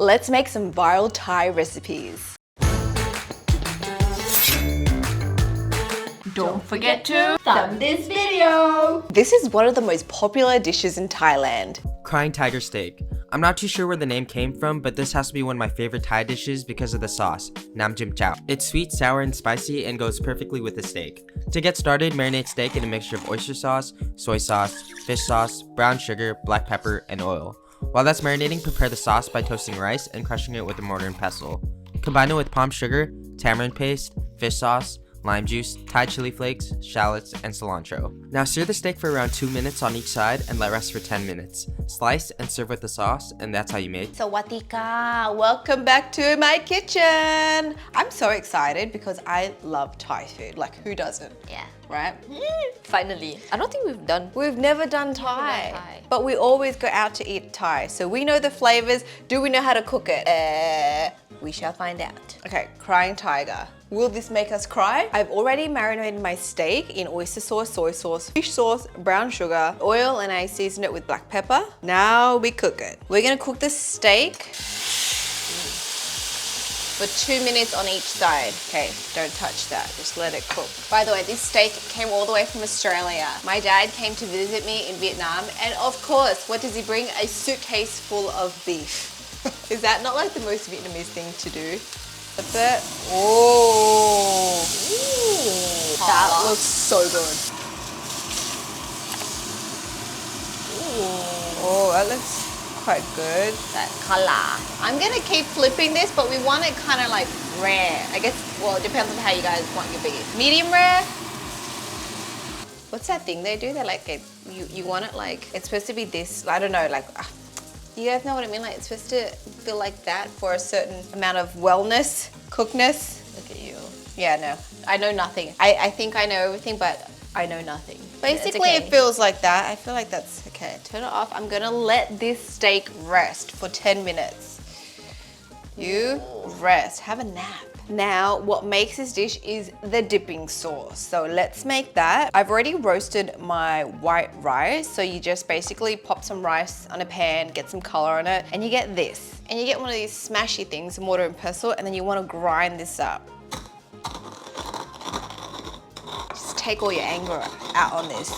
Let's make some viral Thai recipes. Don't forget to thumb this video. This is one of the most popular dishes in Thailand. Crying tiger steak. I'm not too sure where the name came from, but this has to be one of my favorite Thai dishes because of the sauce, Nam Jim Chao. It's sweet, sour, and spicy and goes perfectly with the steak. To get started, marinate steak in a mixture of oyster sauce, soy sauce, fish sauce, brown sugar, black pepper, and oil. While that's marinating, prepare the sauce by toasting rice and crushing it with a mortar and pestle. Combine it with palm sugar, tamarind paste, fish sauce, lime juice, Thai chili flakes, shallots, and cilantro. Now sear the steak for around 2 minutes on each side and let rest for 10 minutes. Slice and serve with the sauce, and that's how you make Sawadika, welcome back to my kitchen. I'm so excited because I love Thai food. Like, who doesn't? Yeah. Right? Finally. I don't think We've never done Thai, but we always go out to eat Thai. So we know the flavors. Do we know how to cook it? We shall find out. Okay, crying tiger. Will this make us cry? I've already marinated my steak in oyster sauce, soy sauce, fish sauce, brown sugar, oil, and I seasoned it with black pepper. Now we cook it. We're gonna cook the steak for 2 minutes on each side. Okay, don't touch that, just let it cook. By the way, this steak came all the way from Australia. My dad came to visit me in Vietnam, and of course, what does he bring? A suitcase full of beef. Is that not like the most Vietnamese thing to do? That's it. Oh, that looks so good. Oh, that looks quite good. That color. I'm gonna keep flipping this, but we want it kind of like rare. I guess, well, it depends on how you guys want your beef. Medium rare. What's that thing they do? They're like, you want it like, it's supposed to be this, I don't know, like, you guys know what I mean? Like, it's supposed to feel like that for a certain amount of wellness, cookness. Look at you. Yeah, no, I know nothing. I think I know everything, but I know nothing. Basically, okay. It feels like that. I feel like that's okay. Turn it off. I'm gonna let this steak rest for 10 minutes. You rest, have a nap. Now, what makes this dish is the dipping sauce. So let's make that. I've already roasted my white rice. So you just basically pop some rice on a pan, get some color on it, and you get this. And you get one of these smashy things, mortar and pestle, and then you wanna grind this up. Just take all your anger out on this.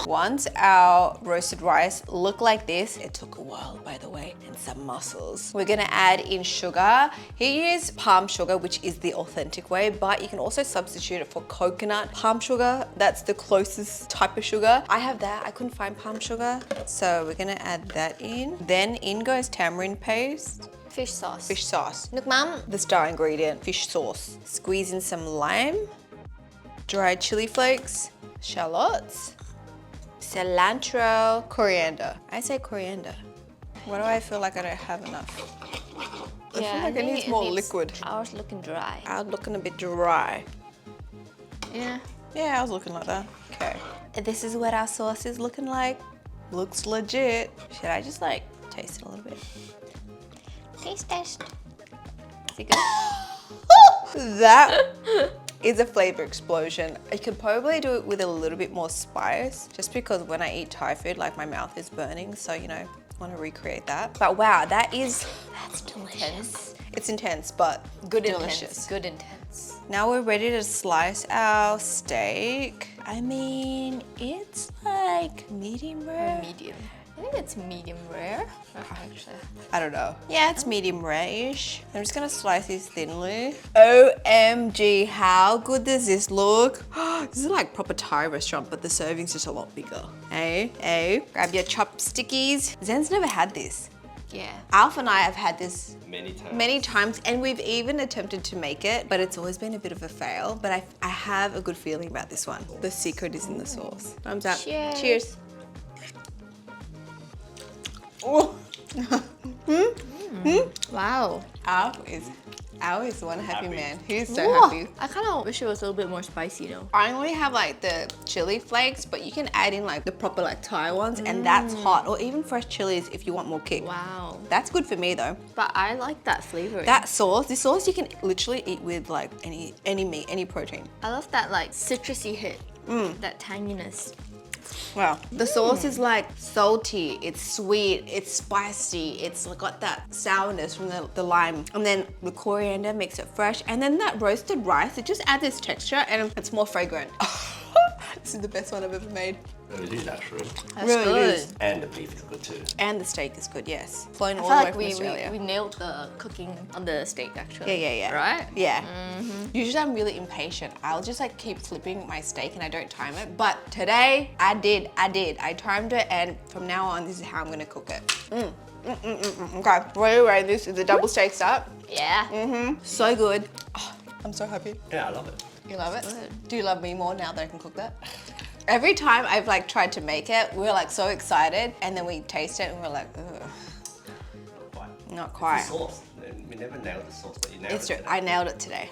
Once our roasted rice look like this, it took a while, by the way, and some mussels. We're gonna add in sugar. Here is palm sugar, which is the authentic way, but you can also substitute it for coconut palm sugar. That's the closest type of sugar. I have that, I couldn't find palm sugar. So we're gonna add that in. Then in goes tamarind paste. Fish sauce. Fish sauce. Look, Mom. The star ingredient, fish sauce. Squeeze in some lime, dried chili flakes, shallots, cilantro, coriander. I say coriander. Why do I feel like I don't have enough? I feel like it needs more liquid. Ours looking dry. I was looking a bit dry. Yeah. Yeah, I was looking like that. Okay. This is what our sauce is looking like. Looks legit. Should I just like taste it a little bit? Taste test. Is it good? That is a flavor explosion. I could probably do it with a little bit more spice, just because when I eat Thai food, like my mouth is burning, so you know, I want to recreate that. But wow, that's delicious. It's intense, but Good delicious. intense. Good intense. Now we're ready to slice our steak. I mean, it's like medium rare. Medium. I think it's medium rare. Actually. I don't know. Yeah, it's medium rare-ish. I'm just gonna slice these thinly. OMG, how good does this look? This is like proper Thai restaurant, but the serving's just a lot bigger. Hey, grab your chopstickies. Zen's never had this. Yeah. Alf and I have had this many times. and we've even attempted to make it, but it's always been a bit of a fail. But I have a good feeling about this one. The secret is in the sauce. Thumbs up. Cheers. Cheers. Oh. Wow. Al is one happy man. He's so happy. I kind of wish it was a little bit more spicy, though. I only have like the chili flakes, but you can add in like the proper like Thai ones, and that's hot. Or even fresh chilies if you want more kick. Wow. That's good for me though. But I like that flavor. That sauce, this sauce you can literally eat with like any meat, any protein. I love that like citrusy hit. That tanginess. Wow. The sauce is like salty, it's sweet, it's spicy, it's got that sourness from the lime. And then the coriander makes it fresh. And then that roasted rice, it just adds this texture and it's more fragrant. This is the best one I've ever made. It is actually. That's Really good. is. And the beef is good too. And the steak is good, yes. Flown I all feel the way like from Australia. we nailed the cooking on the steak actually. Yeah. Right? Yeah. Usually I'm really impatient. I'll just like keep flipping my steak and I don't time it. But today I did. I timed it and from now on this is how I'm gonna cook it. Okay, ready? This is the double steak start. Yeah. So good. Oh, I'm so happy. Yeah, I love it. You love it? Good. Do you love me more now that I can cook that? Every time I've like tried to make it, we're like so excited and then we taste it and we're like, ugh, Not quite. not quite. The sauce. We never nailed the sauce, but you nailed It's it. true, I nailed it today.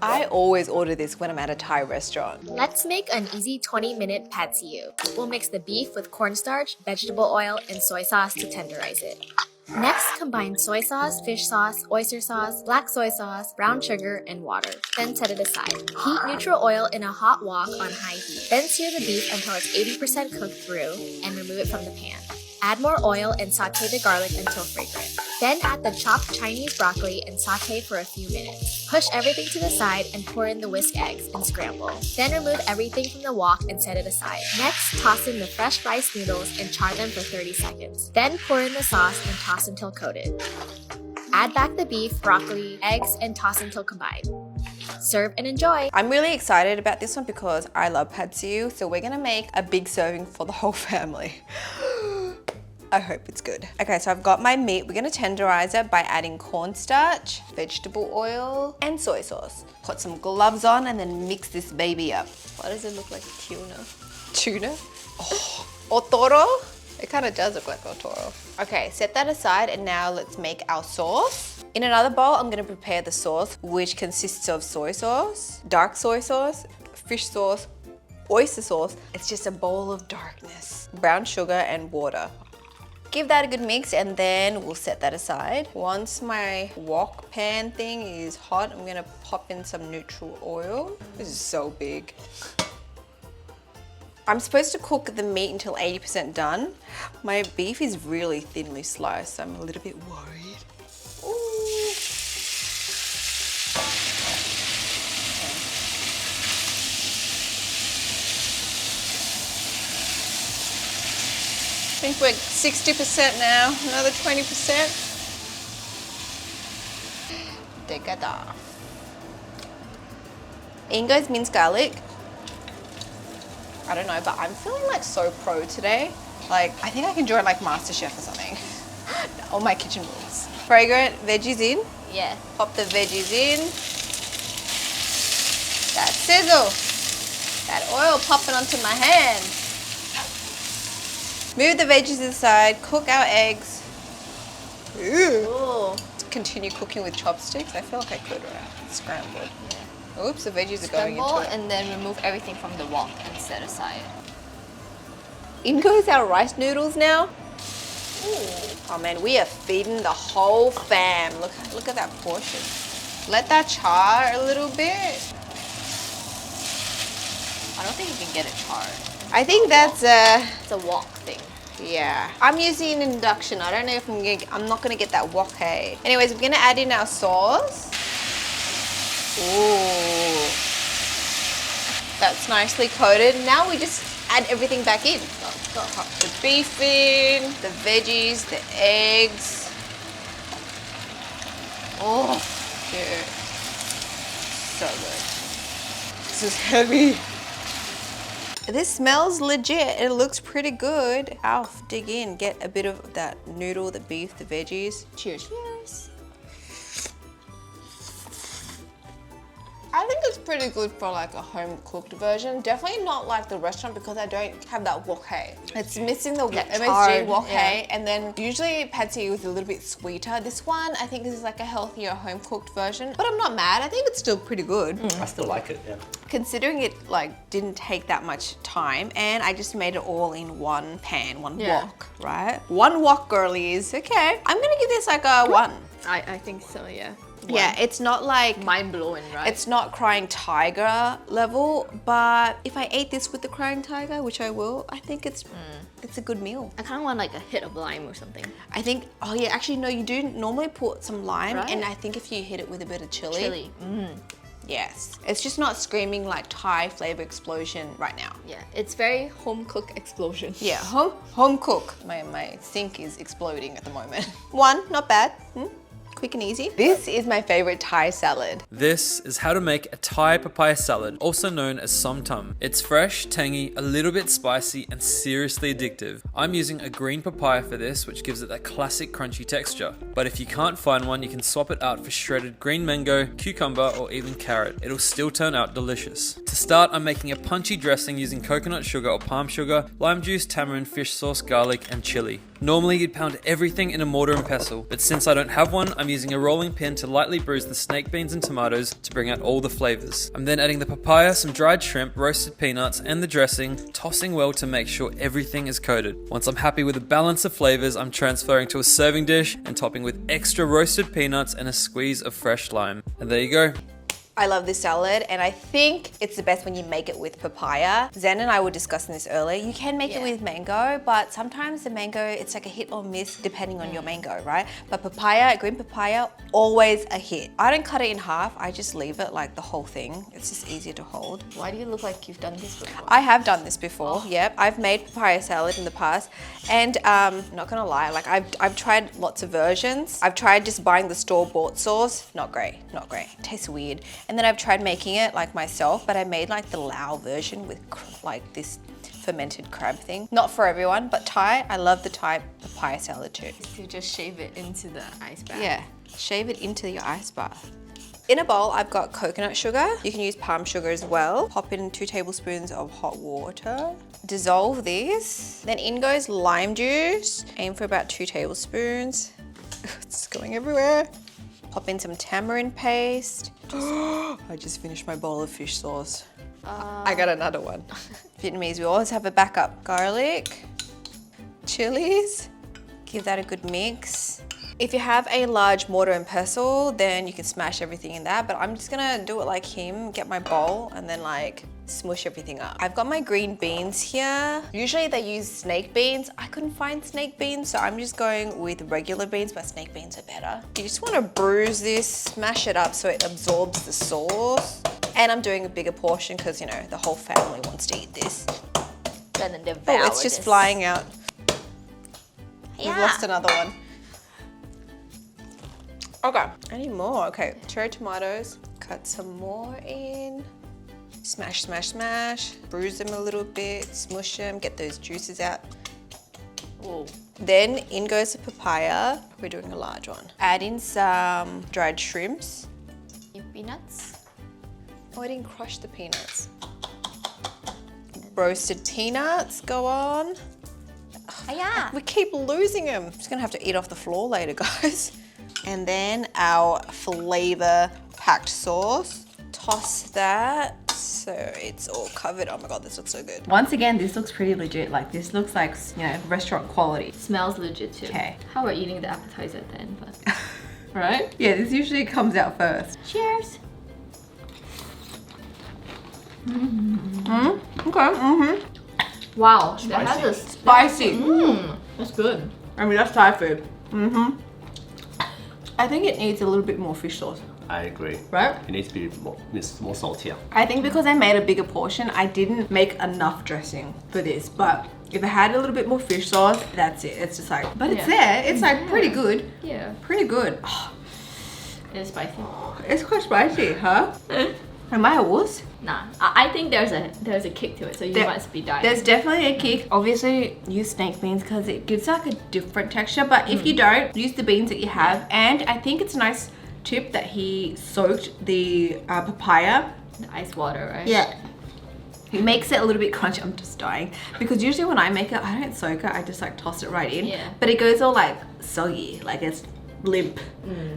I always order this when I'm at a Thai restaurant. Let's make an easy 20-minute pad see ew. We'll mix the beef with cornstarch, vegetable oil, and soy sauce to tenderize it. Next, combine soy sauce, fish sauce, oyster sauce, black soy sauce, brown sugar, and water. Then set it aside. Heat neutral oil in a hot wok on high heat. Then sear the beef until it's 80% cooked through and remove it from the pan. Add more oil and saute the garlic until fragrant. Then add the chopped Chinese broccoli and saute for a few minutes. Push everything to the side and pour in the whisk eggs and scramble. Then remove everything from the wok and set it aside. Next, toss in the fresh rice noodles and char them for 30 seconds. Then pour in the sauce and toss until coated. Add back the beef, broccoli, eggs, and toss until combined. Serve and enjoy! I'm really excited about this one because I love pad see ew, so we're gonna make a big serving for the whole family. I hope it's good. Okay, so I've got my meat. We're gonna tenderize it by adding cornstarch, vegetable oil, and soy sauce. Put some gloves on and then mix this baby up. Why does it look like tuna? Tuna? Oh, otoro? It kind of does look like otoro. Okay, set that aside and now let's make our sauce. In another bowl, I'm gonna prepare the sauce, which consists of soy sauce, dark soy sauce, fish sauce, oyster sauce. It's just a bowl of darkness. Brown sugar and water. Give that a good mix and then we'll set that aside. Once my wok pan thing is hot, I'm gonna pop in some neutral oil. This is so big. I'm supposed to cook the meat until 80% done. My beef is really thinly sliced, so I'm a little bit worried. Ooh. I think we're 60% now, another 20%. Dekada. Ingo's minced garlic. I don't know, but I'm feeling like so pro today. Like, I think I can join like MasterChef or something. All my kitchen rules. Fragrant veggies in. Yeah. Pop the veggies in. That sizzle. That oil popping onto my hand. Move the veggies aside, cook our eggs. Ooh. Oh. Continue cooking with chopsticks. I feel like I could, right? Scrambled. Oops, the veggies are going Scramble into it. and then remove everything from the wok and set aside. In goes our rice noodles now. Oh man, we are feeding the whole fam. Look at that portion. Let that char a little bit. I don't think you can get it charred. I think that's It's a wok thing. yeah. I'm using an induction. I don't know if I'm not gonna get that wok. Anyways, we're gonna add in our sauce. Ooh. That's nicely coated. Now we just add everything back in. Pop the beef in, the veggies, the eggs. Oh, dude. So good. This is heavy. This smells legit. It looks pretty good. I'll dig in, get a bit of that noodle, the beef, the veggies. Cheers. Cheers. I think it's pretty good for like a home cooked version. Definitely not like the restaurant because I don't have that wok hei. It's missing the That MSG charred, wok yeah. hei, and then usually pad see ew is a little bit sweeter. This one I think is like a healthier home cooked version, but I'm not mad. I think it's still pretty good. I still like it, yeah. Considering it like didn't take that much time and I just made it all in one pan, one Yeah. wok, right? One wok, girlies. Okay, I'm gonna give this like a 1. I think so, yeah. Yeah, it's not like Mind blowing, right? it's not crying tiger level, but if I ate this with the crying tiger, which I will, I think it's a good meal. I kind of want like a hit of lime or something. I think, oh yeah, actually no, you do normally put some lime, Right. and I think if you hit it with a bit of chili. Chili. Yes. It's just not screaming like Thai flavor explosion right now. Yeah, it's very home cooked explosion. Yeah, home cook. My sink is exploding at the moment. One, not bad. Quick and easy. This is my favorite Thai salad. This is how to make a Thai papaya salad, also known as som tam. It's fresh, tangy, a little bit spicy, and seriously addictive. I'm using a green papaya for this, which gives it that classic crunchy texture. But if you can't find one, you can swap it out for shredded green mango, cucumber, or even carrot. It'll still turn out delicious. To start, I'm making a punchy dressing using coconut sugar or palm sugar, lime juice, tamarind, fish sauce, garlic, and chili. Normally you'd pound everything in a mortar and pestle, but since I don't have one, I'm using a rolling pin to lightly bruise the snake beans and tomatoes to bring out all the flavors. I'm then adding the papaya, some dried shrimp, roasted peanuts, and the dressing, tossing well to make sure everything is coated. Once I'm happy with the balance of flavors, I'm transferring to a serving dish and topping with extra roasted peanuts and a squeeze of fresh lime. And there you go. I love this salad, and I think it's the best when you make it with papaya. Zen and I were discussing this earlier. You can make it with mango, but sometimes the mango, it's like a hit or miss depending on your mango, right? But papaya, green papaya, always a hit. I don't cut it in half. I just leave it like the whole thing. It's just easier to hold. Why do you look like you've done this before? I have done this before, yep. I've made papaya salad in the past, and not gonna lie, like I've tried lots of versions. I've tried just buying the store-bought sauce. Not great, not great. It tastes weird. And then I've tried making it like myself, but I made like the Lao version with like this fermented crab thing. Not for everyone, but Thai, I love the Thai papaya salad too. You just shave it into the ice bath. Yeah, shave it into your ice bath. In a bowl, I've got coconut sugar. You can use palm sugar as well. Pop in 2 tablespoons of hot water. Dissolve this. Then in goes lime juice. Aim for about 2 tablespoons. It's going everywhere. Pop in some tamarind paste. I just finished my bowl of fish sauce. I got another one. Vietnamese, we always have a backup. Garlic, chilies. Give that a good mix. If you have a large mortar and pestle, then you can smash everything in that, but I'm just gonna do it like him, get my bowl, and then like smush everything up. I've got my green beans here. Usually they use snake beans. I couldn't find snake beans, so I'm just going with regular beans, but snake beans are better. You just wanna bruise this, smash it up so it absorbs the sauce. And I'm doing a bigger portion because, you know, the whole family wants to eat this. Gonna devour Oh, it's just this. flying out. We've Yeah. lost another one. Okay, I need more. Okay, cherry tomatoes. Cut some more in. Smash, smash, smash. Bruise them a little bit, smush them, get those juices out. Ooh. Then in goes the papaya. We're doing a large one. Add in some dried shrimps. Your peanuts. Oh, I didn't crush the peanuts. Roasted peanuts go on. Yeah. We keep losing them. I'm just gonna have to eat off the floor later, guys. And then our flavor packed sauce. Toss that so it's all covered. Oh my God, this looks so good. Once again, this looks pretty legit. Like this looks like, you know, restaurant quality. Smells legit too. Okay. How about eating the appetizer then? But Right? Yeah, this usually comes out first. cheers. Okay. Wow, that has a Spicy. That's good. I mean, that's Thai food. I think it needs a little bit more fish sauce, I agree. right? It needs to be more saltier. I think because I made a bigger portion, I didn't make enough dressing for this. But if I had a little bit more fish sauce, that's it. It's just like, but it's there. It's like pretty good. Yeah, Pretty good. it's spicy. It's quite spicy, huh? Am I a wuss? Nah, I think there's a kick to it, so you must be dying. There's definitely a kick. Obviously, use snake beans because it gives like a different texture. But if you don't, use the beans that you have. And I think it's a nice tip that he soaked the papaya. the ice water, right? Yeah. It makes it a little bit crunchy. I'm just dying. Because usually when I make it, I don't soak it. I just like toss it right in. Yeah. But it goes all like soggy. Like it's limp.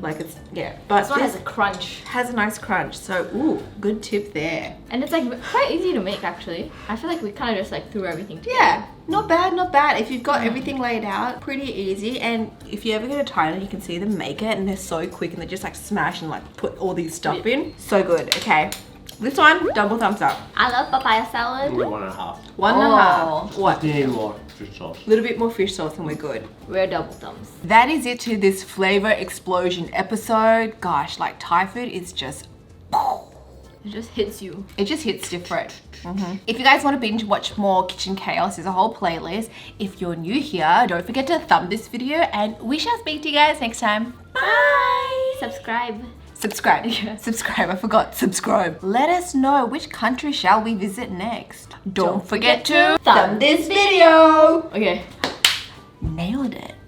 Like it's, yeah. But This one has a crunch. has a nice crunch. So, ooh, good tip there. And it's like quite easy to make actually. I feel like we kind of just like threw everything together. Yeah, not bad, not bad. If you've got everything laid out, pretty easy. And if you ever get a Thailand, you can see them make it and they're so quick and they just like smash and like put all these stuff in. So good. Okay. This one, double thumbs up. I love papaya salad. 1.5. 1.5. What? Need more fish sauce. A little bit more fish sauce and we're good. We're double thumbs. That is it to this flavor explosion episode. Gosh, like Thai food is just, It just hits you. it just hits different. If you guys want to binge watch more kitchen chaos, there's a whole playlist. If you're new here, don't forget to thumb this video and we shall speak to you guys next time. Bye. Subscribe. Subscribe. Subscribe. I forgot. Subscribe. Let us know which country shall we visit next. Don't forget to thumb this video. Okay. Nailed it.